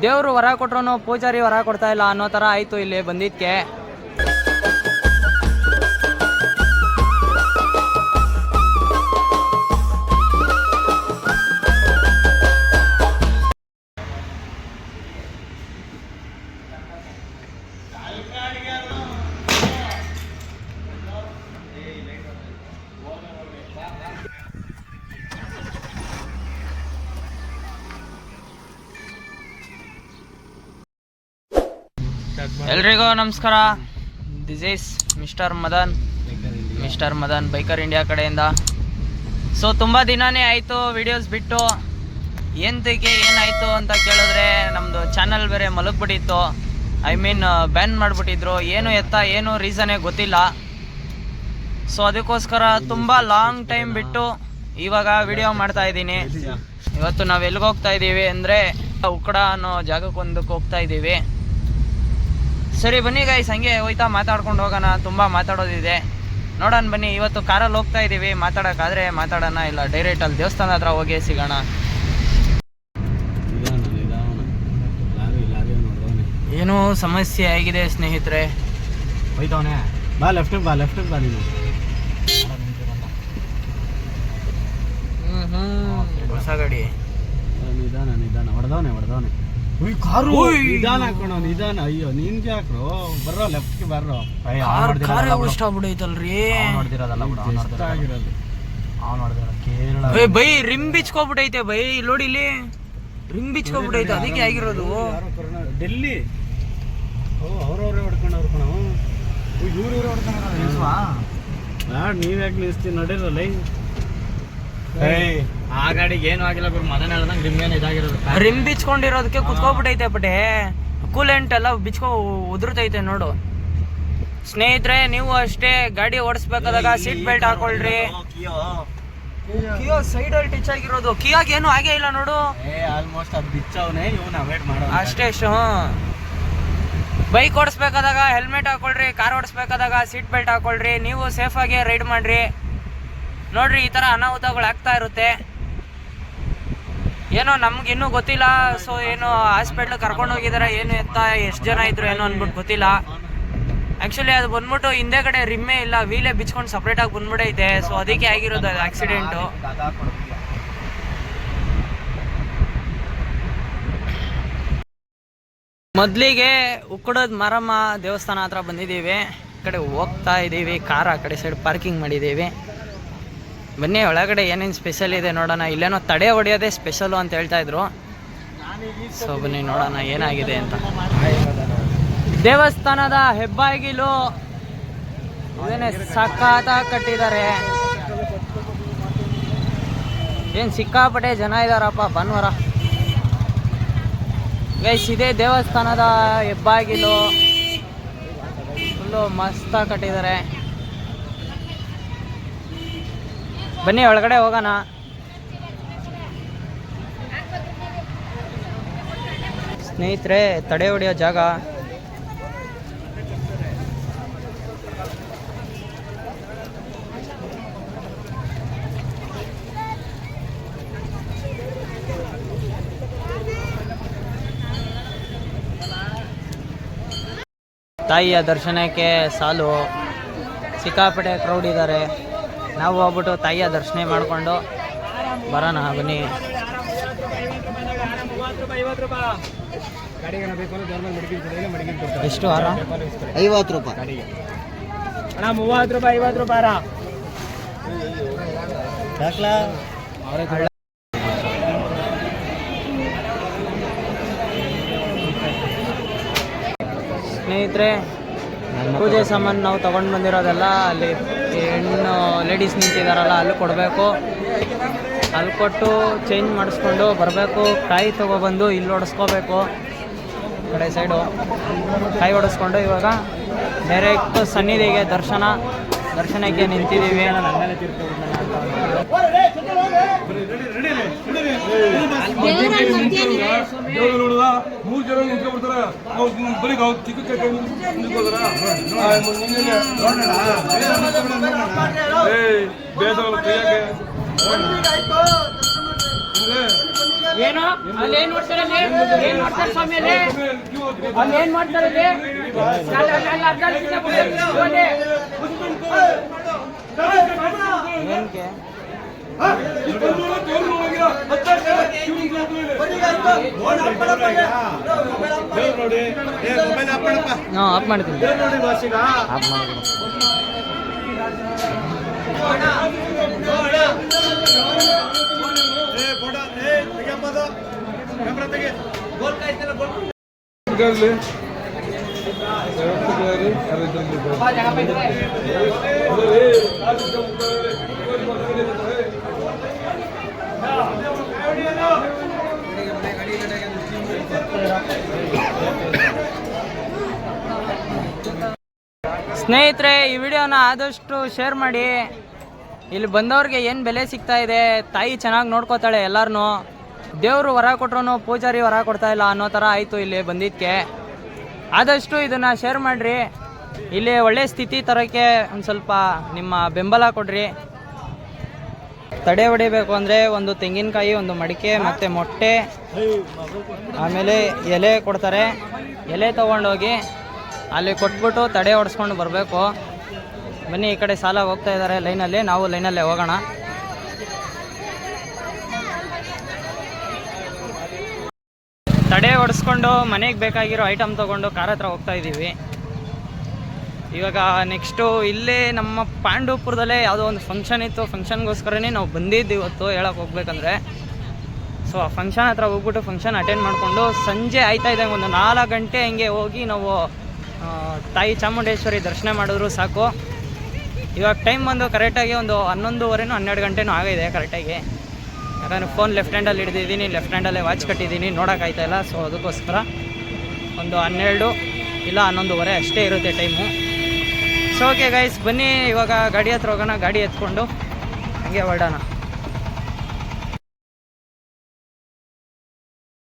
ದೇವ್ರು ವರ ಕೊಟ್ರು ಪೂಜಾರಿ ವರ ಕೊಡ್ತಾ ಇಲ್ಲ ಅನ್ನೋ ತರ ಆಯ್ತು ಇಲ್ಲಿ ಬಂದಿದ್ಕೆ. ಎಲ್ರಿಗೂ ನಮಸ್ಕಾರ. This is mister Madan biker India ಕಡೆಯಿಂದ. ಸೊ ತುಂಬ ದಿನನೇ ಆಯಿತು ವಿಡಿಯೋಸ್ ಬಿಟ್ಟು. ಎಂತಕ್ಕೆ ಏನಾಯಿತು ಅಂತ ಕೇಳಿದ್ರೆ ನಮ್ಮದು ಚಾನಲ್ ಬೇರೆ ಮಲಗಿಬಿಟ್ಟಿತ್ತು. I mean ban ಮಾಡಿಬಿಟ್ಟಿದ್ರು. ಏನು ರೀಸನ್ನೇ ಗೊತ್ತಿಲ್ಲ. ಸೊ ಅದಕ್ಕೋಸ್ಕರ ತುಂಬ ಲಾಂಗ್ ಟೈಮ್ ಬಿಟ್ಟು ಇವಾಗ ವಿಡಿಯೋ ಮಾಡ್ತಾ ಇದ್ದೀನಿ. ಇವತ್ತು ನಾವು ಎಲ್ಲಿಗೆ ಹೋಗ್ತಾ ಇದ್ದೀವಿ ಅಂದರೆ ಉಕ್ಕಡ ಅನ್ನೋ ಜಾಗಕ್ಕೊಂದಕ್ಕೆ ಹೋಗ್ತಾ ಇದ್ದೀವಿ. ಸರಿ ಬನ್ನಿ ಗೈಸ್, ಹಂಗೆ ಹೋಯ್ತಾ ಮಾತಾಡ್ಕೊಂಡು ಹೋಗೋಣ. ತುಂಬ ಮಾತಾಡೋದಿದೆ, ನೋಡೋಣ ಬನ್ನಿ. ಇವತ್ತು ಕಾರಲ್ಲಿ ಹೋಗ್ತಾ ಇದ್ದೀವಿ. ಮಾತಾಡೋಕ್ಕಾದ್ರೆ ಮಾತಾಡೋಣ, ಇಲ್ಲ ಡೈರೆಕ್ಟ್ ಅಲ್ಲಿ ದೇವಸ್ಥಾನ ಹತ್ರ ಹೋಗಿ ಸಿಗೋಣ. ಏನೋ ಸಮಸ್ಯೆ ಆಗಿದೆ ಸ್ನೇಹಿತರೆ. ಹೋಯ್ತವನೆ ಬಾ, ಲೆಫ್ಟ್ ಬಾ ನೀನು. ಹೊಸ ಗಾಡಿ. ನಿಧಾನ ಹೊಡೆದವನೆ. ಕಾರು ನಿಧಾನ ಹಾಕೋಣ, ನಿಧಾನ. ಅಯ್ಯೋ ನಿನ್ಗೆ ಹಾಕ್ರು, ಬರ್ರೋ ಲೆಫ್ಟ್ಗೆ ಬರ್ರೋ. ಇಷ್ಟ ಆಗ್ಬಿಡೈತಲ್ರಿ. ನೋಡ್ದಿರೋದಲ್ಲ ಆಗಿರೋದು ಕೇರಳ. ಬೈ ರಿಮ್ ಬಿಚ್ಕೋಬಿಟ್ಟೈತೆ ಬೈ. ನೋಡಿ ಇಲ್ಲಿ ರಿಮ್ ಬಿಚ್ಕೋಬಿಟ್ಟೈತೆ, ಅದಕ್ಕೆ ಆಗಿರೋದು. ಡೆಲ್ಲಿ ಅವ್ರವ್ರೇ ಹೊಡ್ಕೊಂಡವ್ರು ಕಣ. ಇವ್ರವ್ರೇ ಹೊಡ್ಕೊಂಡ. ನೀವ್ಯಾಕೆ ನಿಲ್ಸ್ತೀನಿ ನಡೀರಲ್ಲ. ಆ ಗಾಡಿಗೆ ಏನು ಆಗಿಲ್ಲ ಗುರು. ಮದನ ಹೇಳ್ದಂಗೆ ರಿಮ್ ಏನು ಇದಾಗಿರೋದು. ರಿಮ್ ಬಿಚ್ಕೊಂಡಿರೋದಕ್ಕೆ ಕುತ್ಕೋಬಿಟ್ಟೈತೆ ಬಟ್ಟೆ. ಕೂಲೆಂಟ್ ಎಲ್ಲ ಉದುರ್ತೈತೆ ನೋಡು. ಸ್ನೇಹಿತರೆ ನೀವು ಅಷ್ಟೇ ಗಾಡಿ ಓಡಿಸ್ಬೇಕಾದಾಗ ಸೀಟ್ ಬೆಲ್ಟ್ ಹಾಕೊಳ್ರಿ. ಕಿಯೋ ಸೈಡ್ ಅಲ್ಲಿ ಟಚ್ ಆಗಿರೋದು. ಕಿಯಾಗ ಏನು ಆಗೇ ಇಲ್ಲ ನೋಡು. ಆಲ್ಮೋಸ್ಟ್ ಅದು ಬಿಚ್ಚವನೇ, ಇವನು ಅವಾಯ್ಡ್ ಮಾಡೋ ಅಷ್ಟೇ. ಬೈಕ್ ಓಡಿಸ್ಬೇಕಾದಾಗ ಹೆಲ್ಮೆಟ್ ಹಾಕೊಳ್ರಿ. ಕಾರ್ ಓಡಿಸ್ಬೇಕಾದಾಗ ಸೀಟ್ ಬೆಲ್ಟ್ ಹಾಕೊಳ್ರಿ. ನೀವು ಸೇಫ್ ಆಗಿ ರೈಡ್ ಮಾಡ್ರಿ. ನೋಡ್ರಿ ಈ ತರ ಅನಾಹುತಗಳು ಆಗ್ತಾ ಇರುತ್ತೆ. ಏನೋ ನಮ್ಗೆ ಇನ್ನೂ ಗೊತ್ತಿಲ್ಲ. ಸೊ ಏನೋ ಹಾಸ್ಪಿಟ್ಲ್ ಕರ್ಕೊಂಡು ಹೋಗಿದಾರೆ, ಏನು ಎತ್ತ ಎಷ್ಟು ಜನ ಇದ್ರು ಏನೋ ಅಂದ್ಬಿಟ್ಟು ಗೊತ್ತಿಲ್ಲ. ಆ್ಯಕ್ಚುಲಿ ಅದು ಬಂದ್ಬಿಟ್ಟು ಹಿಂದೆ ಕಡೆ ರಿಮ್ಮೇ ಇಲ್ಲ, ವೀಲೇ ಬಿಚ್ಕೊಂಡು ಸಪ್ರೇಟಾಗಿ ಬಂದ್ಬಿಟ್ಟೈತೆ. ಸೊ ಅದಕ್ಕೆ ಆಗಿರೋದು ಅದು ಆಕ್ಸಿಡೆಂಟು. ಮೊದಲಿಗೆ ಉಕ್ಕಡದ ಮಾರಮ್ಮ ದೇವಸ್ಥಾನ ಹತ್ರ ಬಂದಿದ್ದೀವಿ. ಈ ಕಡೆ ಹೋಗ್ತಾ ಇದ್ದೀವಿ. ಕಾರ್ ಆ ಕಡೆ ಸೈಡ್ ಪಾರ್ಕಿಂಗ್ ಮಾಡಿದ್ದೀವಿ. ಬನ್ನಿ ಒಳಗಡೆ ಏನೇನು ಸ್ಪೆಷಲ್ ಇದೆ ನೋಡೋಣ. ಇಲ್ಲೇನೋ ತಡೆ ಹೊಡೆಯೋದೇ ಸ್ಪೆಷಲು ಅಂತ ಹೇಳ್ತಾ ಇದ್ರು. ಸೊ ಬನ್ನಿ ನೋಡೋಣ ಏನಾಗಿದೆ ಅಂತ. ದೇವಸ್ಥಾನದ ಹೆಬ್ಬಾಗಿಲು ಇದೇನೆ ಸಖತ್ತಾಗಿ ಕಟ್ಟಿದ್ದಾರೆ. ಏನು ಸಿಕ್ಕಾಪಟ್ಟೆ ಜನ ಇದ್ದಾರಪ್ಪ ಭಾನುವಾರ. ಗೈಸ್ ಇದೇ ದೇವಸ್ಥಾನದ ಹೆಬ್ಬಾಗಿಲು. ಫುಲ್ಲು ಮಸ್ತಾಗಿ ಕಟ್ಟಿದ್ದಾರೆ. ಬನ್ನಿ ಒಳಗಡೆ ಹೋಗೋಣ. ಸ್ನೇಹಿತರೆ ತಡೆ ಹೊಡೆಯೋ ಜಾಗ. ತಾಯಿಯ ದರ್ಶನಕ್ಕೆ ಸಾಲು. ಸಿಕ್ಕಾಪಟ್ಟೆ ಕ್ರೌಡ್ ಇದ್ದಾರೆ. ನಾವು ಹೋಗ್ಬಿಟ್ಟು ತಾಯಿಯ ದರ್ಶನ ಮಾಡಿಕೊಂಡು ಬರೋಣ ಬನ್ನಿ. ಎಷ್ಟು ಹಾರ? 50 ರೂಪಾಯಿ ಅಣ್ಣ. 30 ರೂಪಾಯಿ 50 ರೂಪಾಯಿ ಹಾರ. ಸ್ನೇಹಿತರೆ ಪೂಜೆ ಸಾಮಾನು ನಾವು ತಗೊಂಡು ಬಂದಿರೋದೆಲ್ಲ ಅಲ್ಲಿ ಹೆಣ್ಣು ಲೇಡೀಸ್ ನಿಂತಿದ್ದಾರಲ್ಲ ಅಲ್ಲಿ ಕೊಡಬೇಕು. ಅಲ್ಲಿ ಕೊಟ್ಟು ಚೇಂಜ್ ಮಾಡಿಸ್ಕೊಂಡು ಬರಬೇಕು. ಕಾಯಿ ತೊಗೊಬಂದು ಇಲ್ಲಿ ಹೊಡೆಸ್ಕೋಬೇಕು. ಕಡೆ ಸೈಡು ಕಾಯಿ ಹೊಡೆಸ್ಕೊಂಡು ಇವಾಗ ಡೈರೆಕ್ಟ್ ಸನ್ನಿಧಿಗೆ ದರ್ಶನ. ದರ್ಶನಕ್ಕೆ ನಿಂತಿದ್ದೀವಿ. ಮೂರು ಜನ ನಿಂತ್ಕೊಂಡ್ಬಿಡ್ತಾರ ಬರೀ ಚಿಕ್ಕ ಏನು ಅಲ್ಲಿ ಏನ್ ಮಾಡ್ತಾರೆ ಏನ್ ಮಾಡ್ತಾರೆ ಸ್ವಾಮಿ ಅಲ್ಲಿ ಏನ್ ಮಾಡ್ತಾರೆ ಏನಕ್ಕೆ ಆಫ್ ಮಾಡ್ತೀನಿ ಆಫ್ ಮಾಡ್ತೀನಿ. ಸ್ನೇಹಿತರೆ, ಈ ವಿಡಿಯೋನ ಆದಷ್ಟು ಶೇರ್ ಮಾಡಿ. ಇಲ್ಲಿ ಬಂದವ್ರಿಗೆ ಏನು ಬೆಲೆ ಸಿಗ್ತಾ ಇದೆ, ತಾಯಿ ಚೆನ್ನಾಗಿ ನೋಡ್ಕೋತಾಳೆ ಎಲ್ಲರನ್ನೂ. ದೇವರು ವರ ಕೊಟ್ರು ಪೂಜಾರಿ ವರ ಕೊಡ್ತಾ ಇಲ್ಲ ಅನ್ನೋ ಥರ ಆಯಿತು ಇಲ್ಲಿ ಬಂದಿದ್ದಕ್ಕೆ. ಆದಷ್ಟು ಇದನ್ನು ಶೇರ್ ಮಾಡಿರಿ. ಇಲ್ಲಿ ಒಳ್ಳೆ ಸ್ಥಿತಿ ತರೋಕ್ಕೆ ಒಂದು ಸ್ವಲ್ಪ ನಿಮ್ಮ ಬೆಂಬಲ ಕೊಡ್ರಿ. ತಡೆ ಹೊಡಿಬೇಕು ಅಂದರೆ ಒಂದು ತೆಂಗಿನಕಾಯಿ, ಒಂದು ಮಡಿಕೆ ಮತ್ತು ಮೊಟ್ಟೆ, ಆಮೇಲೆ ಎಲೆ ಕೊಡ್ತಾರೆ. ಎಲೆ ತೊಗೊಂಡೋಗಿ ಅಲ್ಲಿ ಕೊಟ್ಬಿಟ್ಟು ತಡೆ ಹೊಡೆಸ್ಕೊಂಡು ಬರಬೇಕು. ಬನ್ನಿ, ಈ ಕಡೆ ಸಾಲ ಹೋಗ್ತಾ ಇದ್ದಾರೆ ಲೈನಲ್ಲಿ, ನಾವು ಲೈನಲ್ಲೇ ಹೋಗೋಣ. ತಡೆ ಹೊಡೆಸ್ಕೊಂಡು ಮನೆಗೆ ಬೇಕಾಗಿರೋ ಐಟಮ್ ತೊಗೊಂಡು ಕಾರ್ ಹತ್ರ ಹೋಗ್ತಾ ಇದ್ದೀವಿ. ಇವಾಗ ನೆಕ್ಸ್ಟು ಇಲ್ಲೇ ನಮ್ಮ ಪಾಂಡವಪುರದಲ್ಲೇ ಯಾವುದೋ ಒಂದು ಫಂಕ್ಷನ್ ಇತ್ತು. ಫಂಕ್ಷನ್ಗೋಸ್ಕರನೇ ನಾವು ಬಂದಿದ್ದು ಇವತ್ತು ಹೇಳಕ್ಕೆ ಹೋಗ್ಬೇಕಂದ್ರೆ. ಸೊ ಆ ಫಂಕ್ಷನ್ ಹತ್ರ ಹೋಗ್ಬಿಟ್ಟು ಫಂಕ್ಷನ್ ಅಟೆಂಡ್ ಮಾಡಿಕೊಂಡು ಸಂಜೆ ಆಯ್ತಾ ಇದ್ದಂಗೆ ಒಂದು 4 ಗಂಟೆ ಹಿಂಗೆ ಹೋಗಿ ನಾವು ತಾಯಿ ಚಾಮುಂಡೇಶ್ವರಿ ದರ್ಶನ ಮಾಡಿದ್ರು ಸಾಕು. ಇವಾಗ ಟೈಮ್ ಬಂದು ಕರೆಕ್ಟಾಗಿ ಒಂದು 11:15 12 ಗಂಟೆನೂ ಆಗಿದೆ ಕರೆಕ್ಟಾಗಿ. ಯಾಕಂದರೆ ಫೋನ್ ಲೆಫ್ಟ್ ಹ್ಯಾಂಡಲ್ಲಿ ಹಿಡಿದಿದ್ದೀನಿ, ಲೆಫ್ಟ್ ಹ್ಯಾಂಡಲ್ಲೇ ವಾಚ್ ಕಟ್ಟಿದ್ದೀನಿ, ನೋಡೋಕ್ಕಾಯ್ತಾಯಿಲ್ಲ. ಸೊ ಅದಕ್ಕೋಸ್ಕರ ಒಂದು 12 ಇಲ್ಲ 11:15 ಅಷ್ಟೇ ಇರುತ್ತೆ ಟೈಮು. ಸೊ ಓಕೆ ಗೈಸ್, ಬನ್ನಿ ಇವಾಗ ಗಾಡಿ ಹತ್ರ ಹೋಗೋಣ. ಗಾಡಿ ಎತ್ಕೊಂಡು ಹಂಗೆ ಹೊರಡೋಣ.